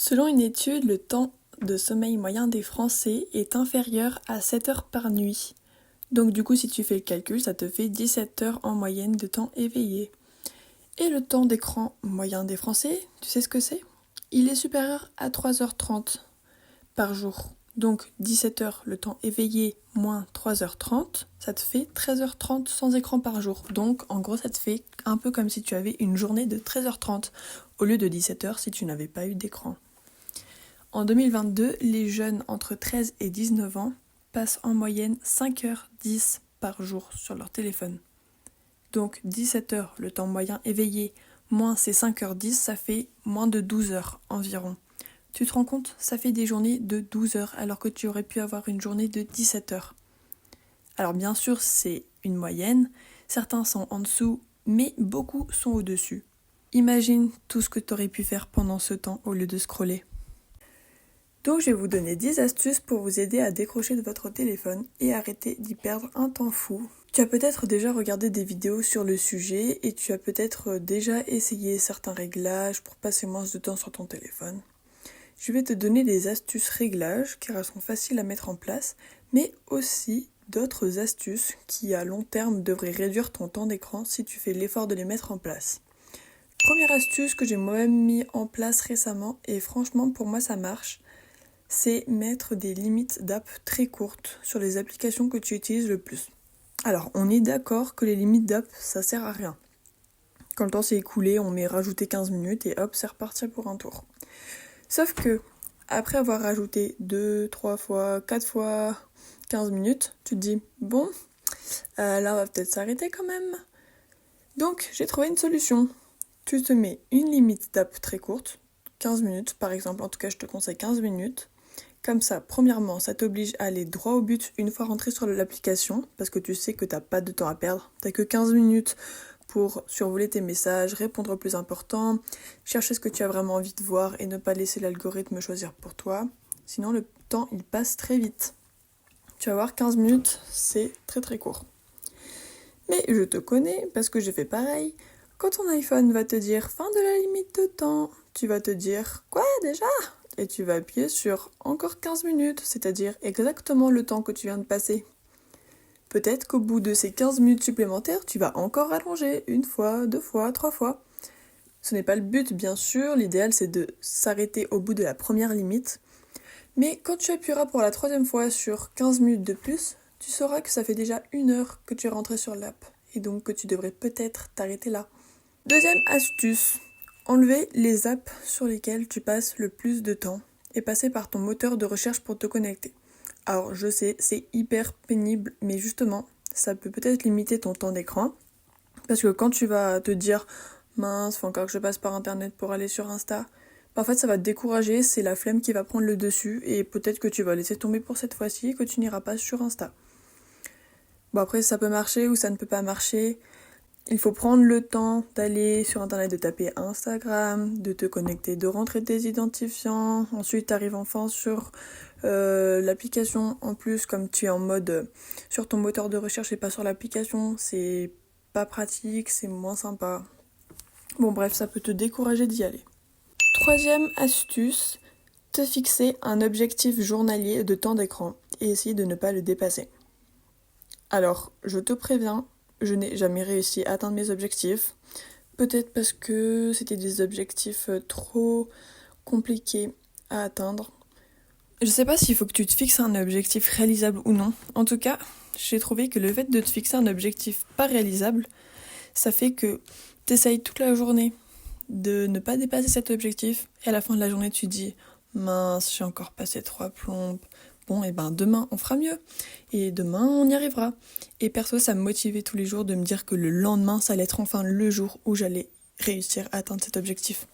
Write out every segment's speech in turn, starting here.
Selon une étude, le temps de sommeil moyen des Français est inférieur à 7 heures par nuit. Donc du coup, si tu fais le calcul, ça te fait 17 heures en moyenne de temps éveillé. Et le temps d'écran moyen des Français, tu sais ce que c'est? Il est supérieur à 3h30 par jour. Donc 17 heures le temps éveillé moins 3h30, ça te fait 13h30 sans écran par jour. Donc en gros, ça te fait un peu comme si tu avais une journée de 13h30 au lieu de 17 heures si tu n'avais pas eu d'écran. En 2022, les jeunes entre 13 et 19 ans passent en moyenne 5h10 par jour sur leur téléphone. Donc 17 heures, le temps moyen éveillé, moins ces 5h10, ça fait moins de 12 heures environ. Tu te rends compte? Ça fait des journées de 12 heures alors que tu aurais pu avoir une journée de 17 heures. Alors bien sûr, c'est une moyenne, certains sont en dessous, mais beaucoup sont au-dessus. Imagine tout ce que tu aurais pu faire pendant ce temps au lieu de scroller. Donc je vais vous donner 10 astuces pour vous aider à décrocher de votre téléphone et arrêter d'y perdre un temps fou. Tu as peut-être déjà regardé des vidéos sur le sujet et tu as peut-être déjà essayé certains réglages pour passer moins de temps sur ton téléphone. Je vais te donner des astuces réglages car elles sont faciles à mettre en place, mais aussi d'autres astuces qui à long terme devraient réduire ton temps d'écran si tu fais l'effort de les mettre en place. Première astuce que j'ai moi-même mis en place récemment et franchement pour moi ça marche, c'est mettre des limites d'app très courtes sur les applications que tu utilises le plus. Alors, on est d'accord que les limites d'app, ça sert à rien. Quand le temps s'est écoulé, on met rajouter 15 minutes et hop, c'est reparti pour un tour. Sauf que, après avoir rajouté 2, 3 fois, 4 fois 15 minutes, tu te dis, bon, là on va peut-être s'arrêter quand même. Donc, j'ai trouvé une solution. Tu te mets une limite d'app très courte, 15 minutes par exemple, en tout cas je te conseille 15 minutes. Comme ça, premièrement, ça t'oblige à aller droit au but une fois rentré sur l'application, parce que tu sais que t'as pas de temps à perdre. T'as que 15 minutes pour survoler tes messages, répondre aux plus importants, chercher ce que tu as vraiment envie de voir et ne pas laisser l'algorithme choisir pour toi. Sinon, le temps, il passe très vite. Tu vas voir, 15 minutes, c'est très très court. Mais je te connais, parce que j'ai fait pareil. Quand ton iPhone va te dire fin de la limite de temps, tu vas te dire quoi déjà? Et tu vas appuyer sur encore 15 minutes, c'est-à-dire exactement le temps que tu viens de passer. Peut-être qu'au bout de ces 15 minutes supplémentaires, tu vas encore allonger une fois, 2 fois, 3 fois. Ce n'est pas le but, bien sûr, l'idéal c'est de s'arrêter au bout de la première limite. Mais quand tu appuieras pour la 3e fois sur 15 minutes de plus, tu sauras que ça fait déjà 1 heure que tu es rentré sur l'app, et donc que tu devrais peut-être t'arrêter là. Deuxième astuce. Enlever les apps sur lesquelles tu passes le plus de temps et passer par ton moteur de recherche pour te connecter. Alors je sais, c'est hyper pénible, mais justement, ça peut peut-être limiter ton temps d'écran. Parce que quand tu vas te dire « mince, faut encore que je passe par internet pour aller sur Insta », en fait ça va te décourager, c'est la flemme qui va prendre le dessus et peut-être que tu vas laisser tomber pour cette fois-ci et que tu n'iras pas sur Insta. Bon après ça peut marcher ou ça ne peut pas marcher. Il faut prendre le temps d'aller sur internet, de taper Instagram, de te connecter, de rentrer tes identifiants. Ensuite, tu arrives enfin sur l'application. En plus, comme tu es en mode sur ton moteur de recherche et pas sur l'application, c'est pas pratique, c'est moins sympa. Bon bref, ça peut te décourager d'y aller. Troisième astuce, te fixer un objectif journalier de temps d'écran et essayer de ne pas le dépasser. Alors, je te préviens, je n'ai jamais réussi à atteindre mes objectifs. Peut-être parce que c'était des objectifs trop compliqués à atteindre. Je sais pas s'il faut que tu te fixes un objectif réalisable ou non. En tout cas, j'ai trouvé que le fait de te fixer un objectif pas réalisable, ça fait que t'essayes toute la journée de ne pas dépasser cet objectif. Et à la fin de la journée, tu dis « mince, j'ai encore passé 3 plombes ». Bon, et ben demain, on fera mieux. Et demain, on y arrivera. Et perso, ça me motivait tous les jours de me dire que le lendemain, ça allait être enfin le jour où j'allais réussir à atteindre cet objectif.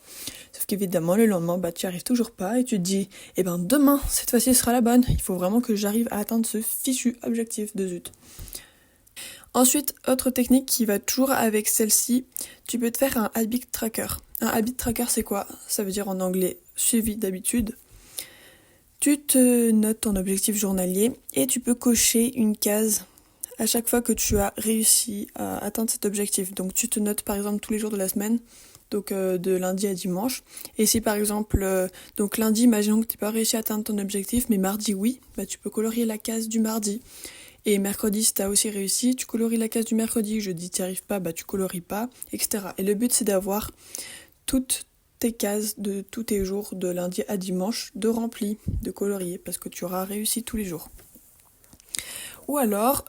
Sauf qu'évidemment, le lendemain, tu n'y arrives toujours pas et tu te dis, eh ben demain, cette fois-ci sera la bonne. Il faut vraiment que j'arrive à atteindre ce fichu objectif de zut. Ensuite, autre technique qui va toujours avec celle-ci, tu peux te faire un habit tracker. Un habit tracker, c'est quoi? Ça veut dire en anglais suivi d'habitude. Tu te notes ton objectif journalier et tu peux cocher une case à chaque fois que tu as réussi à atteindre cet objectif. Donc tu te notes par exemple tous les jours de la semaine, donc de lundi à dimanche. Et si par exemple, donc lundi, imaginons que tu n'as pas réussi à atteindre ton objectif, mais mardi oui, bah, tu peux colorier la case du mardi. Et mercredi, si tu as aussi réussi, tu colories la case du mercredi. Jeudi, tu n'y arrives pas, bah, tu colories pas, etc. Et le but, c'est d'avoir toutes tes cases de tous tes jours, de lundi à dimanche, de remplis, de colorier, parce que tu auras réussi tous les jours. Ou alors,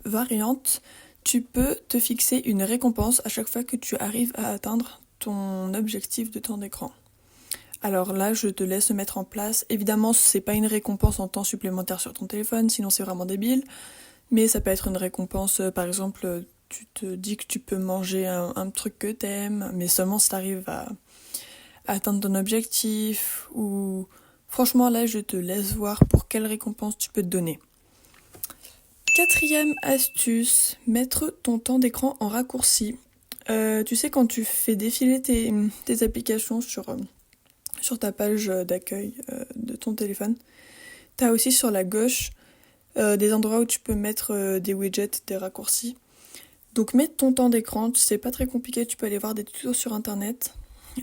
variante, tu peux te fixer une récompense à chaque fois que tu arrives à atteindre ton objectif de temps d'écran. Alors là, je te laisse mettre en place. Évidemment, c'est pas une récompense en temps supplémentaire sur ton téléphone, sinon c'est vraiment débile. Mais ça peut être une récompense, par exemple, tu te dis que tu peux manger un truc que t'aimes, mais seulement si t'arrives à atteindre ton objectif. Ou franchement, là, je te laisse voir pour quelle récompense tu peux te donner. 4e astuce, mettre ton temps d'écran en raccourci. Tu sais, quand tu fais défiler tes applications sur ta page d'accueil de ton téléphone, tu as aussi sur la gauche des endroits où tu peux mettre des widgets, des raccourcis. Donc mets ton temps d'écran, c'est pas très compliqué, tu peux aller voir des tutos sur internet.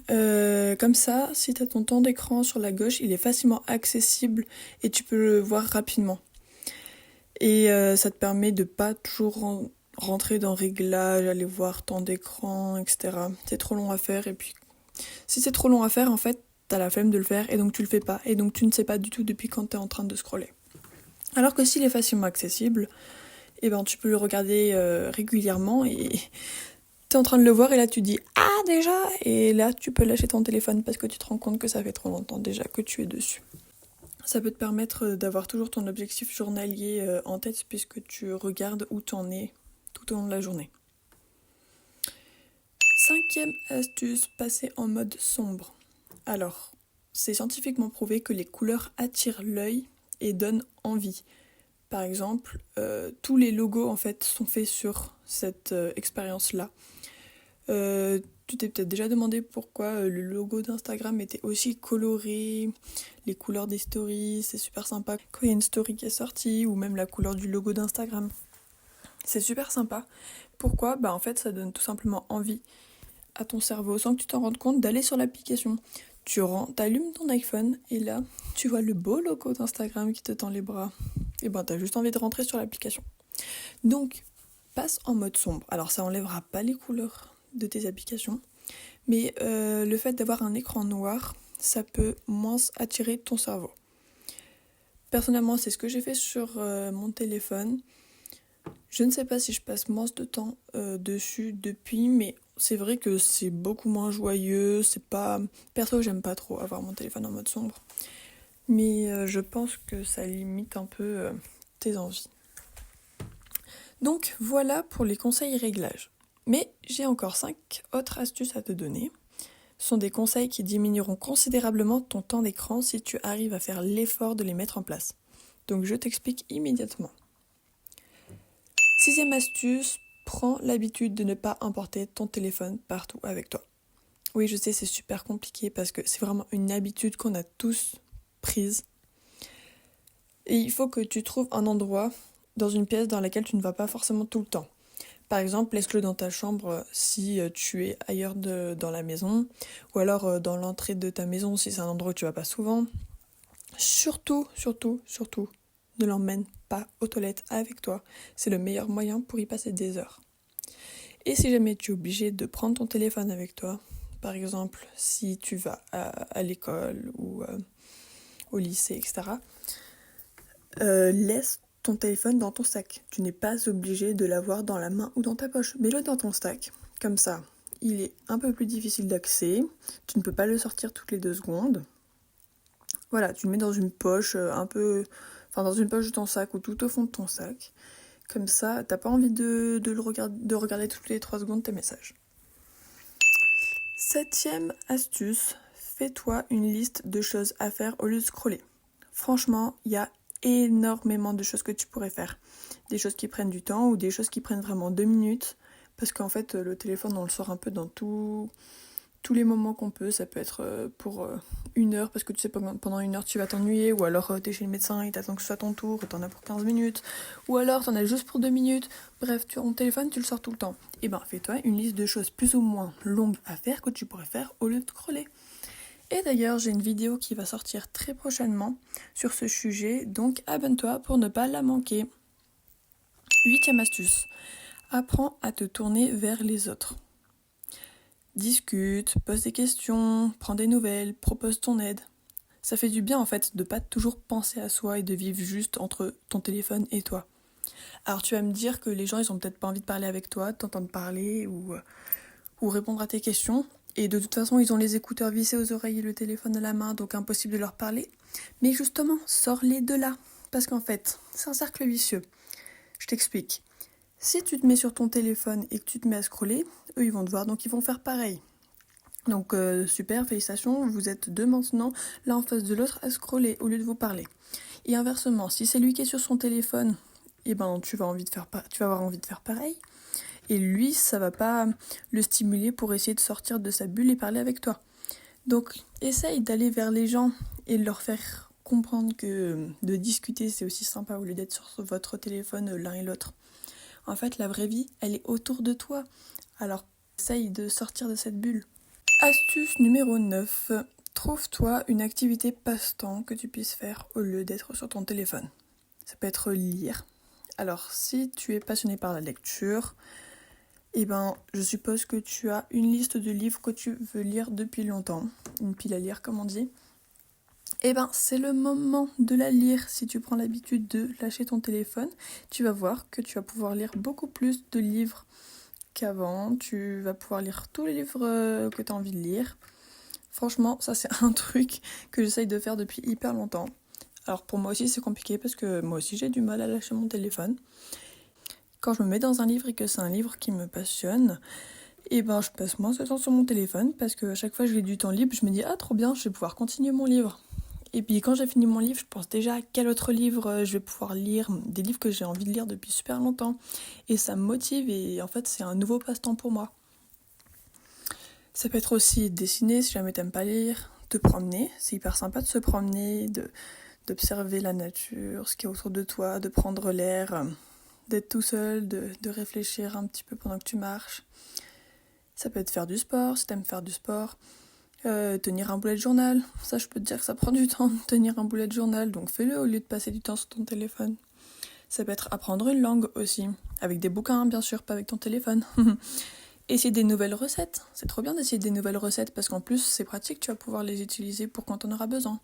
Comme ça, si tu as ton temps d'écran sur la gauche, il est facilement accessible et tu peux le voir rapidement. Et ça te permet de pas toujours rentrer dans réglages, aller voir temps d'écran, etc. C'est trop long à faire, et puis si c'est trop long à faire, en fait, t'as la flemme de le faire et donc tu le fais pas. Et donc tu ne sais pas du tout depuis quand t'es en train de scroller. Alors que s'il est facilement accessible, eh ben, tu peux le regarder régulièrement et t'es en train de le voir et là tu dis « Ah déjà !» Et là tu peux lâcher ton téléphone parce que tu te rends compte que ça fait trop longtemps déjà que tu es dessus. Ça peut te permettre d'avoir toujours ton objectif journalier en tête puisque tu regardes où t'en es tout au long de la journée. 5e astuce, passer en mode sombre. Alors, c'est scientifiquement prouvé que les couleurs attirent l'œil et donnent envie. Par exemple, tous les logos en fait sont faits sur cette expérience-là. Tu t'es peut-être déjà demandé pourquoi le logo d'Instagram était aussi coloré, les couleurs des stories, c'est super sympa quand il y a une story qui est sortie, ou même la couleur du logo d'Instagram. C'est super sympa. Pourquoi ? Bah en fait ça donne tout simplement envie à ton cerveau, sans que tu t'en rendes compte, d'aller sur l'application. T'allumes ton iPhone et là tu vois le beau logo d'Instagram qui te tend les bras. Et ben t'as juste envie de rentrer sur l'application. Donc passe en mode sombre. Alors ça enlèvera pas les couleurs de tes applications, mais le fait d'avoir un écran noir, ça peut moins attirer ton cerveau. Personnellement, c'est ce que j'ai fait sur mon téléphone. Je ne sais pas si je passe moins de temps dessus depuis, mais c'est vrai que c'est beaucoup moins joyeux. C'est pas... Perso, j'aime pas trop avoir mon téléphone en mode sombre, mais je pense que ça limite un peu tes envies. Donc voilà pour les conseils et réglages. Mais j'ai encore 5 autres astuces à te donner. Ce sont des conseils qui diminueront considérablement ton temps d'écran si tu arrives à faire l'effort de les mettre en place. Donc je t'explique immédiatement. 6e astuce, prends l'habitude de ne pas emporter ton téléphone partout avec toi. Oui, je sais, c'est super compliqué parce que c'est vraiment une habitude qu'on a tous prise. Et il faut que tu trouves un endroit dans une pièce dans laquelle tu ne vas pas forcément tout le temps. Par exemple, laisse-le dans ta chambre si tu es ailleurs dans la maison, ou alors dans l'entrée de ta maison si c'est un endroit où tu vas pas souvent. Surtout, ne l'emmène pas aux toilettes avec toi. C'est le meilleur moyen pour y passer des heures. Et si jamais tu es obligé de prendre ton téléphone avec toi, par exemple si tu vas à l'école ou au lycée, etc., laisse ton téléphone dans ton sac. Tu n'es pas obligé de l'avoir dans la main ou dans ta poche. Mets-le dans ton sac. Comme ça, il est un peu plus difficile d'accès. Tu ne peux pas le sortir toutes les 2 secondes. Voilà, tu le mets dans une poche dans une poche de ton sac ou tout au fond de ton sac. Comme ça, t'as pas envie de regarder toutes les 3 secondes tes messages. 7e astuce, fais-toi une liste de choses à faire au lieu de scroller. Franchement, il y a énormément de choses que tu pourrais faire. Des choses qui prennent du temps ou des choses qui prennent vraiment 2 minutes. Parce qu'en fait, le téléphone, on le sort un peu dans tous tous les moments qu'on peut. Ça peut être pour 1 heure, parce que tu sais pendant 1 heure tu vas t'ennuyer, ou alors t'es chez le médecin, il t'attend que ce soit ton tour, et t'en as pour 15 minutes, ou alors t'en as juste pour 2 minutes. Bref, ton téléphone, tu le sors tout le temps. Et ben, fais-toi une liste de choses plus ou moins longues à faire que tu pourrais faire au lieu de scroller. Et d'ailleurs, j'ai une vidéo qui va sortir très prochainement sur ce sujet, donc abonne-toi pour ne pas la manquer. 8e astuce. Apprends à te tourner vers les autres. Discute, pose des questions, prends des nouvelles, propose ton aide. Ça fait du bien en fait de pas toujours penser à soi et de vivre juste entre ton téléphone et toi. Alors tu vas me dire que les gens ils ont peut-être pas envie de parler avec toi, t'entendre parler ou répondre à tes questions. Et de toute façon ils ont les écouteurs vissés aux oreilles et le téléphone à la main, donc impossible de leur parler. Mais justement, sors-les de là. Parce qu'en fait, c'est un cercle vicieux. Je t'explique. Si tu te mets sur ton téléphone et que tu te mets à scroller, eux ils vont te voir, donc ils vont faire pareil. Donc super, félicitations, vous êtes deux maintenant, l'un en face de l'autre à scroller au lieu de vous parler. Et inversement, si c'est lui qui est sur son téléphone, eh ben tu vas avoir envie de faire pareil. Et lui, ça va pas le stimuler pour essayer de sortir de sa bulle et parler avec toi. Donc essaye d'aller vers les gens et de leur faire comprendre que de discuter c'est aussi sympa au lieu d'être sur votre téléphone l'un et l'autre. En fait, la vraie vie, elle est autour de toi. Alors, essaye de sortir de cette bulle. Astuce numéro 9. Trouve-toi une activité passe-temps que tu puisses faire au lieu d'être sur ton téléphone. Ça peut être lire. Alors, si tu es passionné par la lecture, je suppose que tu as une liste de livres que tu veux lire depuis longtemps. Une pile à lire, comme on dit. C'est le moment de la lire. Si tu prends l'habitude de lâcher ton téléphone, tu vas voir que tu vas pouvoir lire beaucoup plus de livres qu'avant. Tu vas pouvoir lire tous les livres que tu as envie de lire. Franchement, ça c'est un truc que j'essaye de faire depuis hyper longtemps. Alors pour moi aussi c'est compliqué parce que moi aussi j'ai du mal à lâcher mon téléphone. Quand je me mets dans un livre et que c'est un livre qui me passionne, je passe moins de temps sur mon téléphone parce que à chaque fois que j'ai du temps libre, je me dis « Ah trop bien, je vais pouvoir continuer mon livre ». Et puis quand j'ai fini mon livre, je pense déjà à quel autre livre je vais pouvoir lire, des livres que j'ai envie de lire depuis super longtemps. Et ça me motive et en fait c'est un nouveau passe-temps pour moi. Ça peut être aussi dessiner si jamais t'aimes pas lire, te promener, c'est hyper sympa de se promener, d'observer la nature, ce qui est autour de toi, de prendre l'air, d'être tout seul, de réfléchir un petit peu pendant que tu marches. Ça peut être faire du sport, si t'aimes faire du sport. Tenir un bullet journal, ça je peux te dire que ça prend du temps de tenir un bullet journal, donc fais-le au lieu de passer du temps sur ton téléphone. Ça peut être apprendre une langue aussi, avec des bouquins bien sûr, pas avec ton téléphone. Essayer des nouvelles recettes, c'est trop bien d'essayer des nouvelles recettes parce qu'en plus c'est pratique, tu vas pouvoir les utiliser pour quand on aura besoin.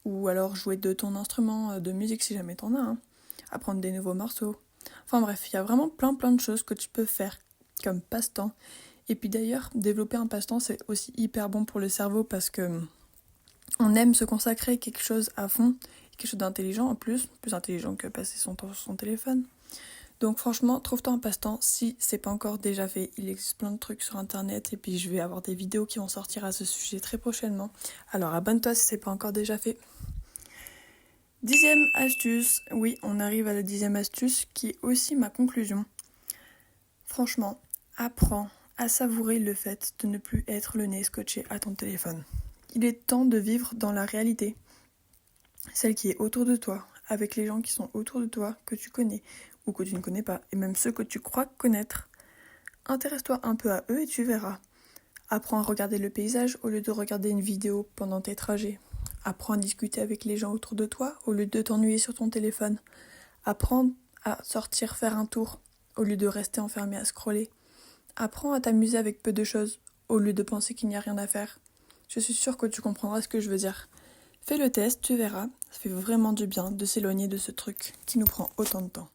Ou alors jouer de ton instrument de musique si jamais t'en as un. Apprendre des nouveaux morceaux. Enfin bref, il y a vraiment plein de choses que tu peux faire comme passe-temps. Et puis d'ailleurs, développer un passe-temps, c'est aussi hyper bon pour le cerveau parce que on aime se consacrer quelque chose à fond, quelque chose d'intelligent en plus intelligent que passer son temps sur son téléphone. Donc franchement, trouve-toi un passe-temps si c'est pas encore déjà fait. Il existe plein de trucs sur internet et puis je vais avoir des vidéos qui vont sortir à ce sujet très prochainement. Alors abonne-toi si c'est pas encore déjà fait. 10e astuce, oui, on arrive à la 10e astuce qui est aussi ma conclusion. Franchement, apprends à savourer le fait de ne plus être le nez scotché à ton téléphone. Il est temps de vivre dans la réalité, celle qui est autour de toi, avec les gens qui sont autour de toi, que tu connais ou que tu ne connais pas, et même ceux que tu crois connaître. Intéresse-toi un peu à eux et tu verras. Apprends à regarder le paysage au lieu de regarder une vidéo pendant tes trajets. Apprends à discuter avec les gens autour de toi au lieu de t'ennuyer sur ton téléphone. Apprends à sortir faire un tour au lieu de rester enfermé à scroller. Apprends à t'amuser avec peu de choses, au lieu de penser qu'il n'y a rien à faire. Je suis sûre que tu comprendras ce que je veux dire. Fais le test, tu verras, ça fait vraiment du bien de s'éloigner de ce truc qui nous prend autant de temps.